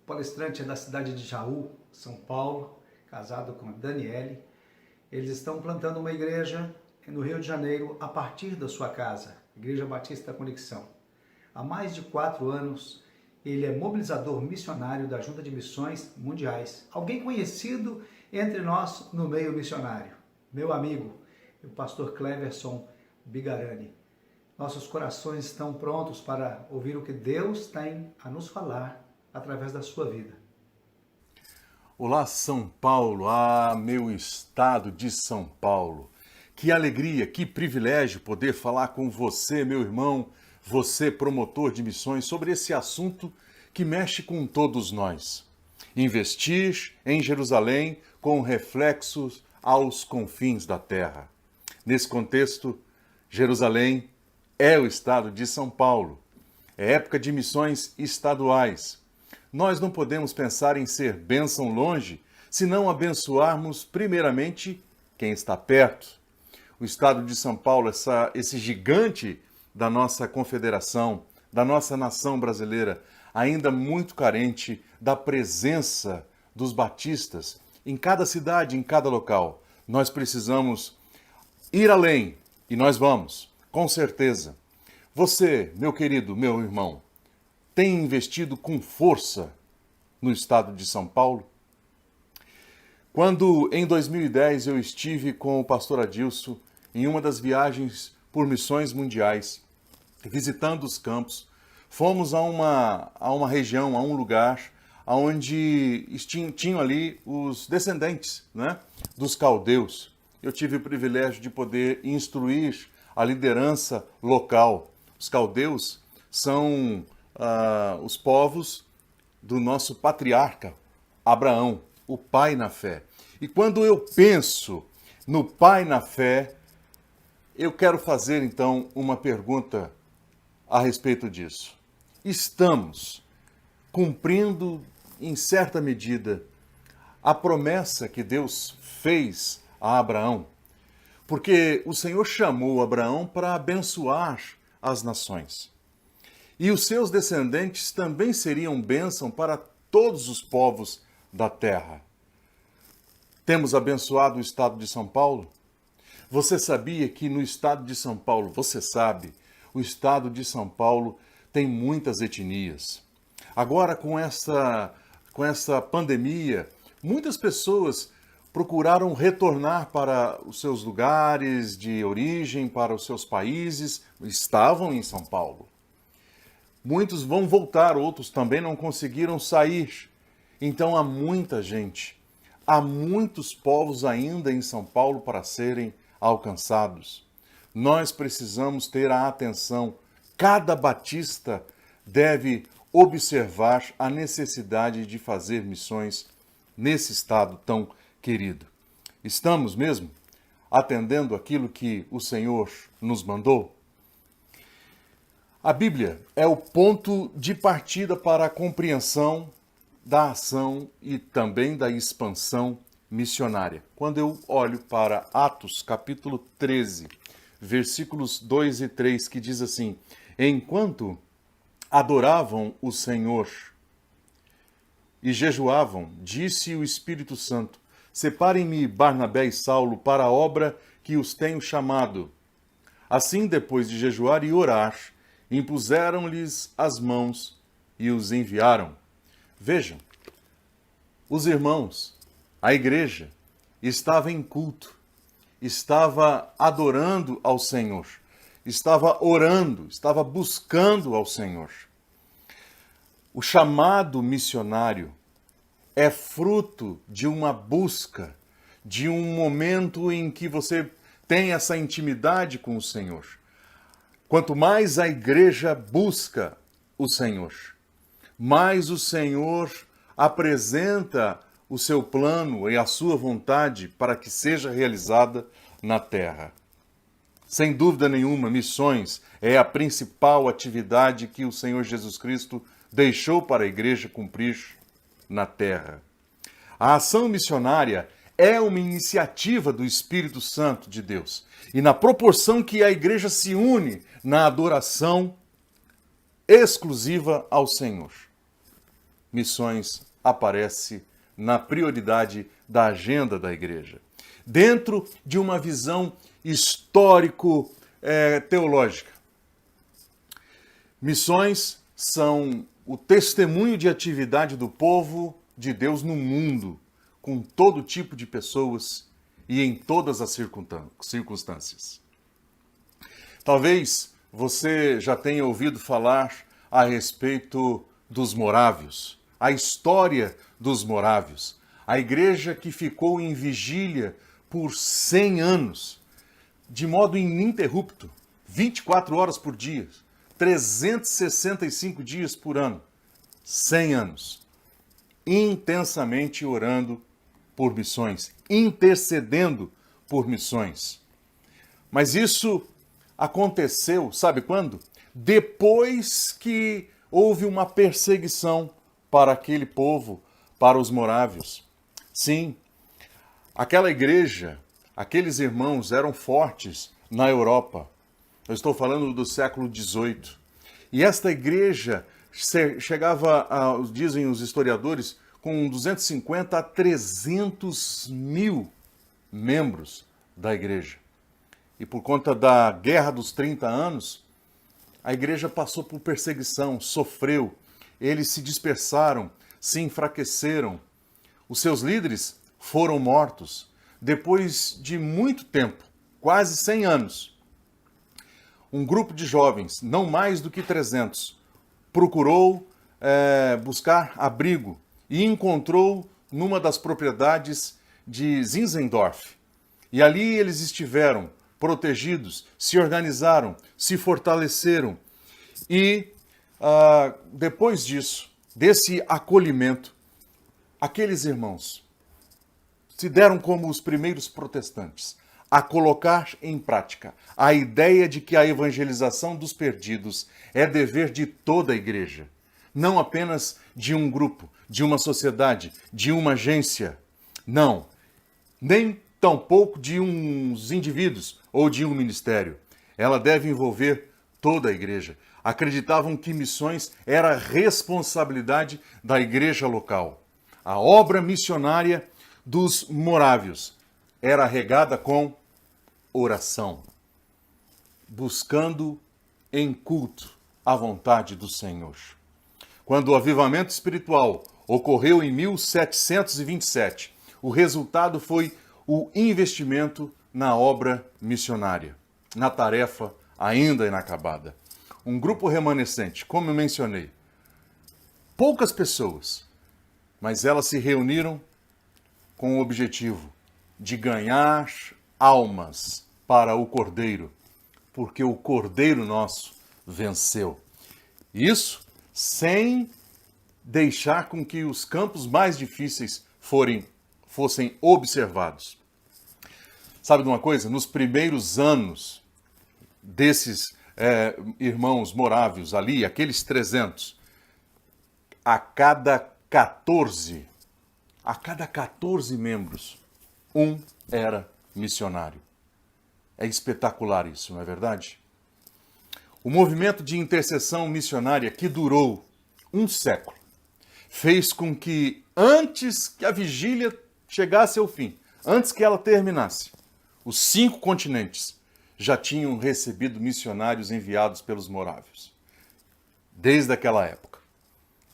O palestrante é da cidade de Jaú, São Paulo, casado com a Daniele. Eles estão plantando uma igreja no Rio de Janeiro a partir da sua casa, Igreja Batista Conexão. Há mais de 4 anos, ele é mobilizador missionário da Junta de Missões Mundiais. Alguém conhecido entre nós no meio missionário. Meu amigo, o pastor Cleverson Bigarani. Nossos corações estão prontos para ouvir o que Deus tem a nos falar através da sua vida. Olá, São Paulo, meu estado de São Paulo. Que alegria, que privilégio poder falar com você, meu irmão, você, promotor de missões, sobre esse assunto que mexe com todos nós. Investir em Jerusalém com reflexos aos confins da terra. Nesse contexto, Jerusalém é o estado de São Paulo. É época de missões estaduais. Nós não podemos pensar em ser bênção longe se não abençoarmos primeiramente quem está perto. O estado de São Paulo, esse gigante da nossa confederação, da nossa nação brasileira, ainda muito carente da presença dos batistas em cada cidade, em cada local. Nós precisamos ir além, e nós vamos, com certeza. Você, meu querido, meu irmão, tem investido com força no estado de São Paulo? Quando, em 2010, eu estive com o pastor Adilson em uma das viagens por missões mundiais, visitando os campos, fomos a uma região, a um lugar, onde tinham ali os descendentes, né, dos caldeus. Eu tive o privilégio de poder instruir a liderança local. Os caldeus são os povos do nosso patriarca Abraão, o pai na fé. E quando eu penso no pai na fé, eu quero fazer então uma pergunta a respeito disso. Estamos cumprindo, em certa medida, a promessa que Deus fez a Abraão? Porque o Senhor chamou Abraão para abençoar as nações. E os seus descendentes também seriam bênção para todos os povos da terra. Temos abençoado o estado de São Paulo? Você sabia que no estado de São Paulo, você sabe, o estado de São Paulo tem muitas etnias. Agora, com essa pandemia, muitas pessoas procuraram retornar para os seus lugares de origem, para os seus países, estavam em São Paulo. Muitos vão voltar, outros também não conseguiram sair. Então há muita gente, há muitos povos ainda em São Paulo para serem alcançados. Nós precisamos ter a atenção. Cada batista deve observar a necessidade de fazer missões nesse estado tão querido. Estamos mesmo atendendo aquilo que o Senhor nos mandou? A Bíblia é o ponto de partida para a compreensão da ação e também da expansão missionária. Quando eu olho para Atos, capítulo 13, versículos 2 e 3, que diz assim: enquanto adoravam o Senhor e jejuavam, disse o Espírito Santo: separem-me Barnabé e Saulo para a obra que os tenho chamado. Assim, depois de jejuar e orar, impuseram-lhes as mãos e os enviaram. Vejam, os irmãos, a igreja, estava em culto, estava adorando ao Senhor, estava orando, estava buscando ao Senhor. O chamado missionário é fruto de uma busca, de um momento em que você tem essa intimidade com o Senhor. Quanto mais a igreja busca o Senhor, mais o Senhor apresenta o seu plano e a sua vontade para que seja realizada na terra. Sem dúvida nenhuma, missões é a principal atividade que o Senhor Jesus Cristo deixou para a igreja cumprir na terra. A ação missionária é uma iniciativa do Espírito Santo de Deus. E na proporção que a igreja se une na adoração exclusiva ao Senhor, missões aparece na prioridade da agenda da igreja. Dentro de uma visão histórico-teológica. Missões são o testemunho de atividade do povo de Deus no mundo, com todo tipo de pessoas e em todas as circunstâncias. Talvez você já tenha ouvido falar a respeito dos morávios, a história dos morávios, a igreja que ficou em vigília por 100 anos, de modo ininterrupto, 24 horas por dia, 365 dias por ano, 100 anos, intensamente orando por missões, intercedendo por missões. Mas isso aconteceu, sabe quando? Depois que houve uma perseguição para aquele povo, para os morávios. Sim, aquela igreja, aqueles irmãos eram fortes na Europa. Eu estou falando do século XVIII. E esta igreja chegava, dizem os historiadores, com 250 a 300 mil membros da igreja. E por conta da Guerra dos 30 anos, a igreja passou por perseguição, sofreu. Eles se dispersaram, se enfraqueceram. Os seus líderes foram mortos. Depois de muito tempo, quase 100 anos, um grupo de jovens, não mais do que 300, procurou buscar abrigo e encontrou numa das propriedades de Zinzendorf. E ali eles estiveram protegidos, se organizaram, se fortaleceram. E depois disso, desse acolhimento, aqueles irmãos se deram como os primeiros protestantes a colocar em prática a ideia de que a evangelização dos perdidos é dever de toda a igreja, não apenas de um grupo, de uma sociedade, de uma agência. Não, nem tampouco de uns indivíduos ou de um ministério. Ela deve envolver toda a igreja. Acreditavam que missões era responsabilidade da igreja local. A obra missionária dos morávios era regada com oração, buscando em culto a vontade do Senhor. Quando o avivamento espiritual ocorreu em 1727, o resultado foi o investimento na obra missionária, na tarefa ainda inacabada. um grupo remanescente, como eu mencionei. Poucas pessoas, mas elas se reuniram com o objetivo de ganhar almas para o Cordeiro, porque o Cordeiro nosso venceu. Isso sem deixar com que os campos mais difíceis fossem observados. Sabe de uma coisa? Nos primeiros anos desses irmãos morávios ali, aqueles 300, a cada 14 membros, um era missionário. É espetacular isso, não é verdade? O movimento de intercessão missionária, que durou um século, fez com que, antes que a vigília chegasse ao fim, antes que ela terminasse, os 5 continentes já tinham recebido missionários enviados pelos morávios. Desde aquela época.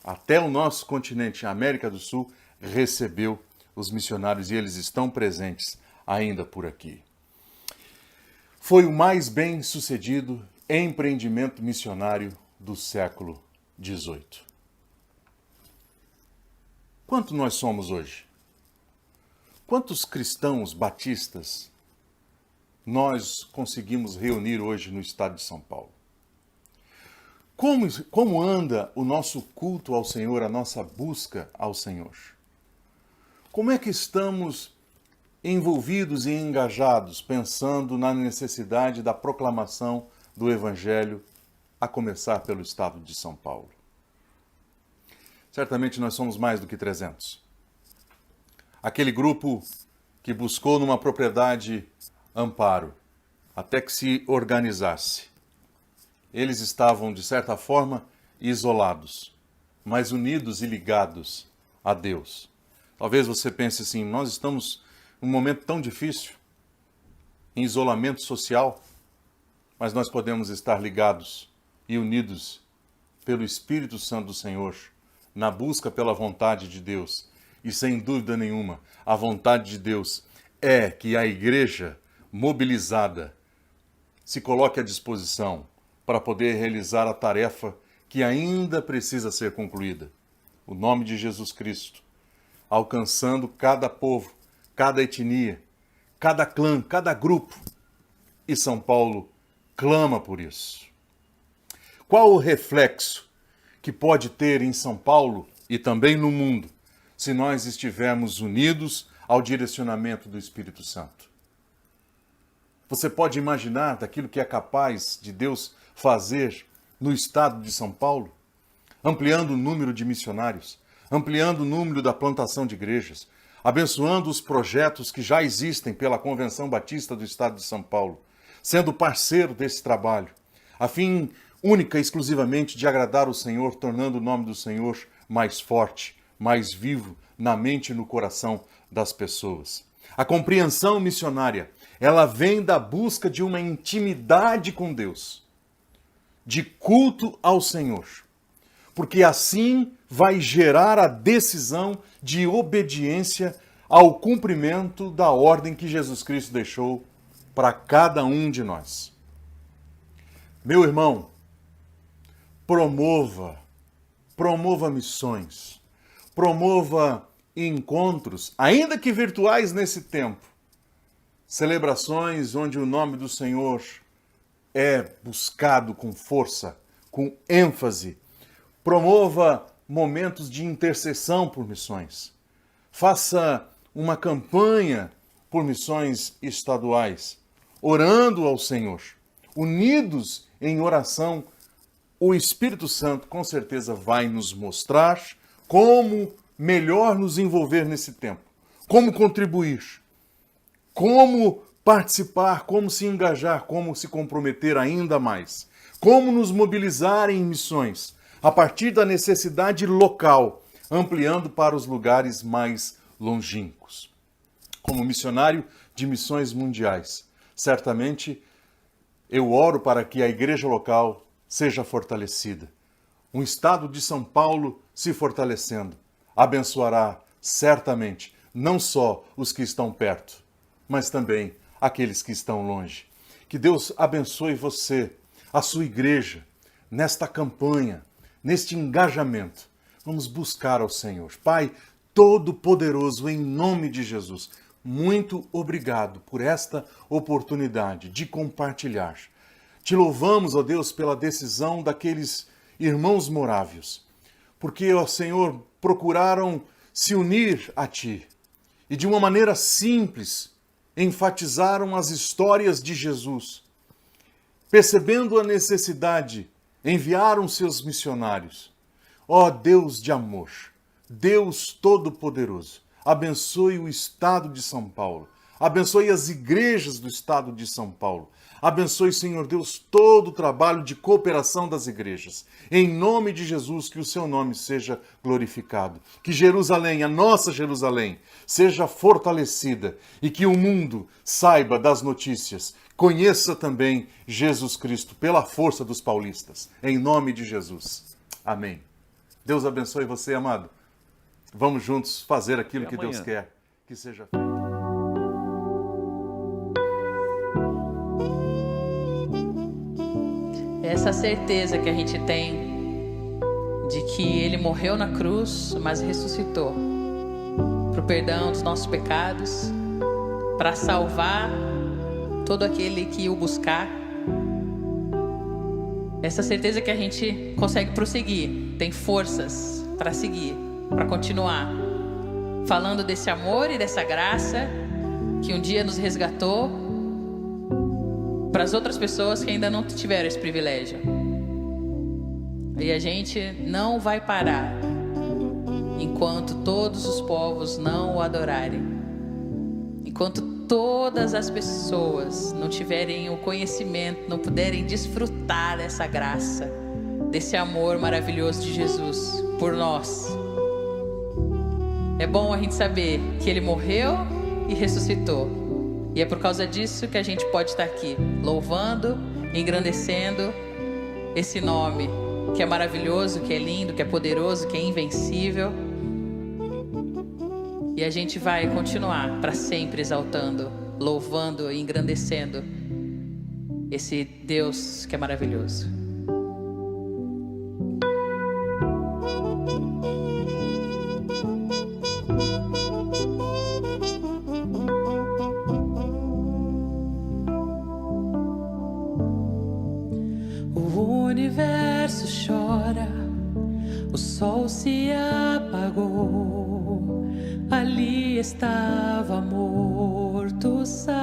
Até o nosso continente, a América do Sul, recebeu os missionários e eles estão presentes ainda por aqui. Foi o mais bem-sucedido empreendimento missionário do século XVIII. Quanto nós somos hoje? Quantos cristãos batistas nós conseguimos reunir hoje no estado de São Paulo? Como anda o nosso culto ao Senhor, a nossa busca ao Senhor? Como é que estamos envolvidos e engajados, pensando na necessidade da proclamação do Evangelho, a começar pelo estado de São Paulo? Certamente nós somos mais do que 300. Aquele grupo que buscou numa propriedade amparo, até que se organizasse. Eles estavam, de certa forma, isolados, mas unidos e ligados a Deus. Talvez você pense assim, nós estamos num momento tão difícil, em isolamento social, mas nós podemos estar ligados e unidos pelo Espírito Santo do Senhor, na busca pela vontade de Deus. E sem dúvida nenhuma, a vontade de Deus é que a igreja mobilizada se coloque à disposição para poder realizar a tarefa que ainda precisa ser concluída. O nome de Jesus Cristo, alcançando cada povo, cada etnia, cada clã, cada grupo. E São Paulo clama por isso. Qual o reflexo que pode ter em São Paulo e também no mundo, se nós estivermos unidos ao direcionamento do Espírito Santo? Você pode imaginar daquilo que é capaz de Deus fazer no estado de São Paulo? Ampliando o número de missionários, ampliando o número da plantação de igrejas, abençoando os projetos que já existem pela Convenção Batista do Estado de São Paulo, sendo parceiro desse trabalho, a fim única e exclusivamente de agradar o Senhor, tornando o nome do Senhor mais forte, mais vivo na mente e no coração das pessoas. A compreensão missionária, ela vem da busca de uma intimidade com Deus, de culto ao Senhor, porque assim vai gerar a decisão de obediência ao cumprimento da ordem que Jesus Cristo deixou para cada um de nós. Meu irmão, promova missões, promova encontros, ainda que virtuais nesse tempo, celebrações onde o nome do Senhor é buscado com força, com ênfase. Promova momentos de intercessão por missões. Faça uma campanha por missões estaduais, orando ao Senhor. Unidos em oração, o Espírito Santo com certeza vai nos mostrar como melhor nos envolver nesse tempo, como contribuir, como participar, como se engajar, como se comprometer ainda mais, como nos mobilizar em missões, a partir da necessidade local, ampliando para os lugares mais longínquos. Como missionário de missões mundiais, certamente eu oro para que a igreja local seja fortalecida. Um estado de São Paulo se fortalecendo abençoará certamente não só os que estão perto, mas também aqueles que estão longe. Que Deus abençoe você, a sua igreja, nesta campanha, neste engajamento. Vamos buscar ao Senhor. Pai Todo-Poderoso, em nome de Jesus, muito obrigado por esta oportunidade de compartilhar. Te louvamos, ó Deus, pela decisão daqueles irmãos morávios, porque, ó Senhor, procuraram se unir a Ti e de uma maneira simples enfatizaram as histórias de Jesus. Percebendo a necessidade, enviaram seus missionários. Ó Deus de amor, Deus Todo-Poderoso, abençoe o Estado de São Paulo, abençoe as igrejas do Estado de São Paulo, abençoe, Senhor Deus, todo o trabalho de cooperação das igrejas. Em nome de Jesus, que o seu nome seja glorificado, que Jerusalém, a nossa Jerusalém, seja fortalecida e que o mundo saiba das notícias, conheça também Jesus Cristo pela força dos paulistas. Em nome de Jesus. Amém. Deus abençoe você, amado. Vamos juntos fazer aquilo que Deus quer que seja feito. Essa certeza que a gente tem de que Ele morreu na cruz, mas ressuscitou para o perdão dos nossos pecados, para salvar todo aquele que o buscar. Essa certeza que a gente consegue prosseguir, tem forças para seguir, para continuar falando desse amor e dessa graça que um dia nos resgatou para as outras pessoas que ainda não tiveram esse privilégio. E a gente não vai parar enquanto todos os povos não o adorarem, enquanto todas as pessoas não tiverem o conhecimento, não puderem desfrutar dessa graça, desse amor maravilhoso de Jesus por nós. É bom a gente saber que Ele morreu e ressuscitou. E é por causa disso que a gente pode estar aqui, louvando, engrandecendo esse nome, que é maravilhoso, que é lindo, que é poderoso, que é invencível. E a gente vai continuar para sempre exaltando, louvando e engrandecendo esse Deus que é maravilhoso. O universo chora, o sol se apagou, ali estava morto o Salvador.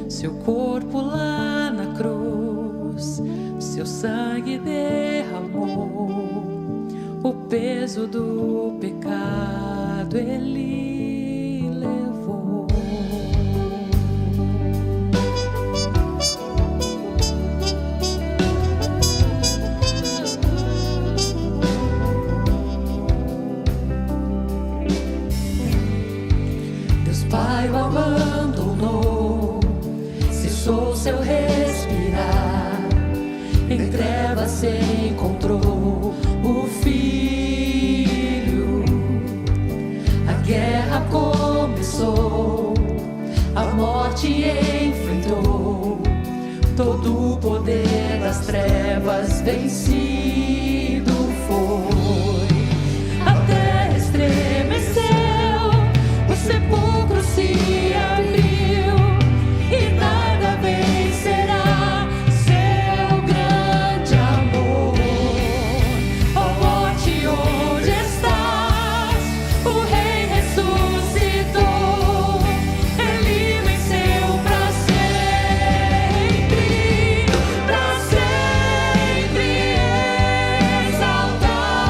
Seu corpo lá na cruz, seu sangue derramou, o peso do pecado Ele levou. Pai o abandonou, cessou seu respirar, em trevas se encontrou o Filho. A guerra começou, a morte enfrentou, todo o poder das trevas vencido foi. A terra estremeceu, o sepulcro se abriu e nada vencerá seu grande amor. Ó morte, onde estás? O Rei ressuscitou, Ele venceu para sempre exaltado.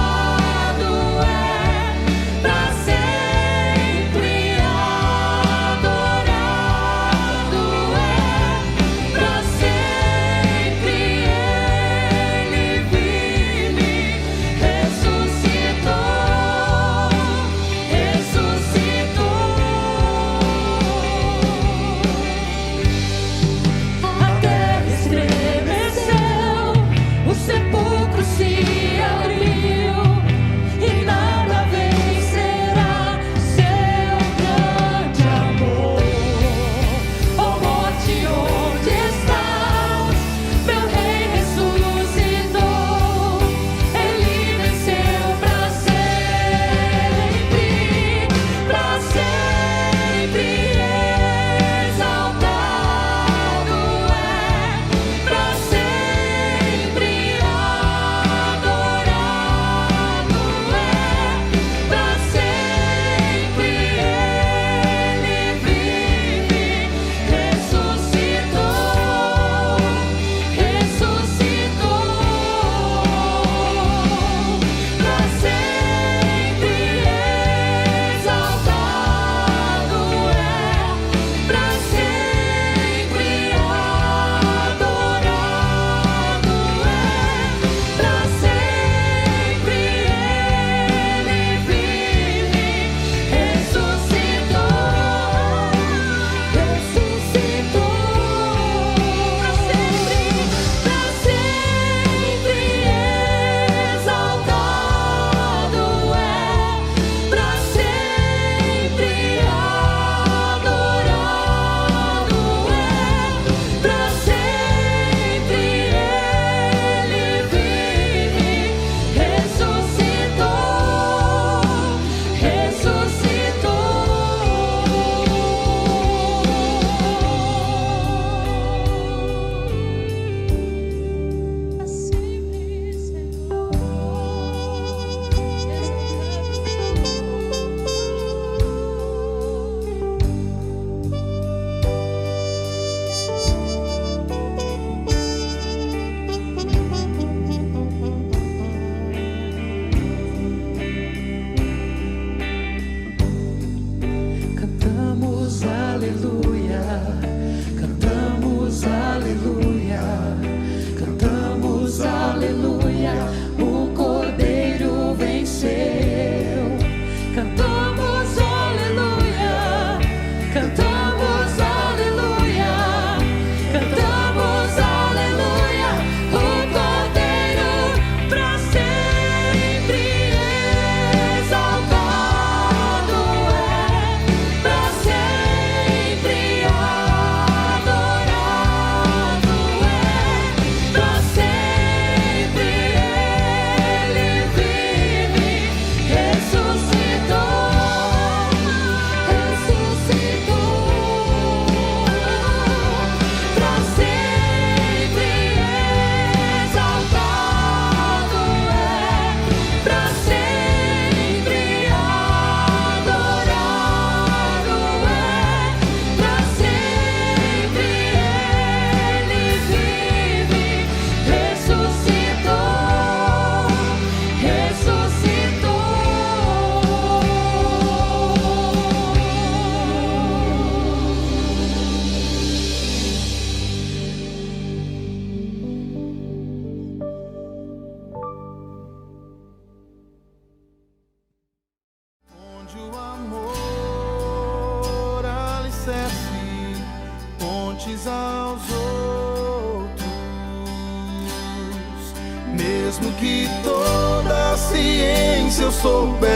mesmo que toda a ciência eu souber,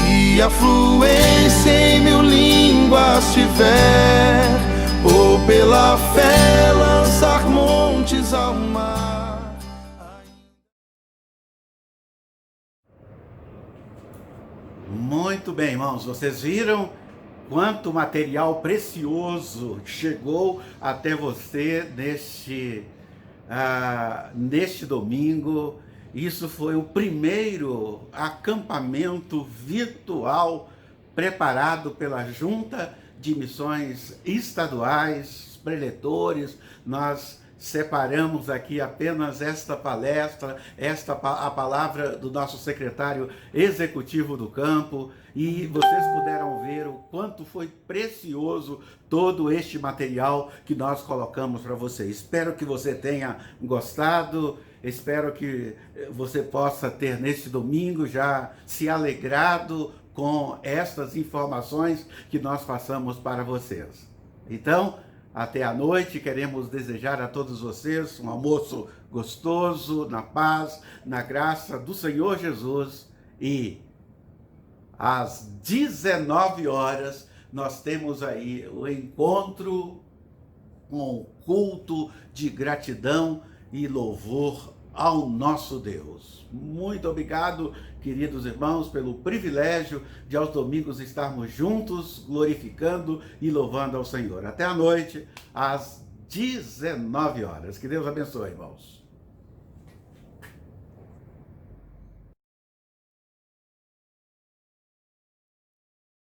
e a fluência em 1000 línguas tiver, ou pela fé lançar montes ao mar. Muito bem, irmãos, vocês viram quanto material precioso chegou até você neste domingo. Isso foi o primeiro acampamento virtual preparado pela Junta de Missões Estaduais, preletores. Nós separamos aqui apenas esta palestra, a palavra do nosso secretário executivo do campo, e vocês puderam ver o quanto foi precioso todo este material que nós colocamos para você. Espero que você tenha gostado. Espero que você possa ter neste domingo já se alegrado com estas informações que nós passamos para vocês. Então, até a noite, queremos desejar a todos vocês um almoço gostoso, na paz, na graça do Senhor Jesus. E às 19 horas nós temos aí o encontro com o culto de gratidão e louvor ao nosso Deus. Muito obrigado, queridos irmãos, pelo privilégio de aos domingos estarmos juntos, glorificando e louvando ao Senhor. Até a noite, às 19 horas. Que Deus abençoe, irmãos.